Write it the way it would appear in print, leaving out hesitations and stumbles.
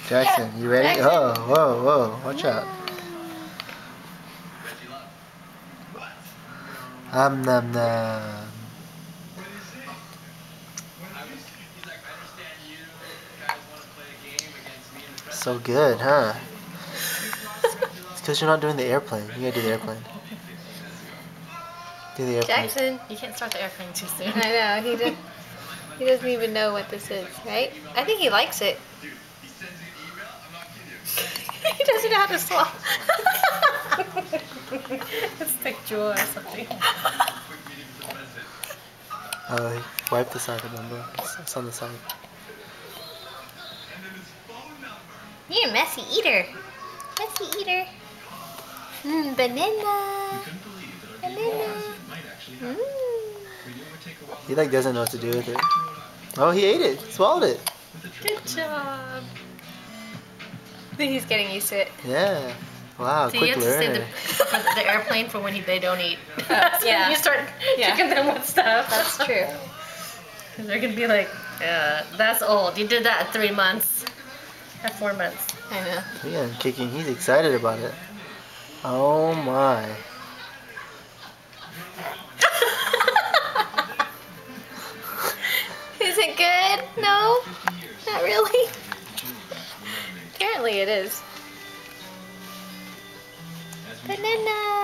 Jackson, you ready? Jackson. Oh, whoa, whoa, watch out. Nom nom. So good, huh? It's because you're not doing the airplane. You gotta do the airplane. Do the airplane. Jackson. You can't start the airplane too soon. I know, he doesn't even know what this is, right? I think he likes it. He doesn't know how to swallow. It's like jewel or something. Wipe the side, remember? It's on the side. You're a messy eater. Messy eater. Banana. Banana. He like doesn't know what to do with it. Oh, he ate it. Swallowed it. Good job. I think he's getting used to it. Yeah. Wow, So you quick have to save learner. the airplane for when they don't eat. Yeah. You start kicking them with stuff. That's true. Because they're going to be like, that's old. You did that at 3 months. At 4 months. I know. Yeah, kicking. He's excited about it. Oh my. Is it good? No? Not really? Apparently it is. Banana!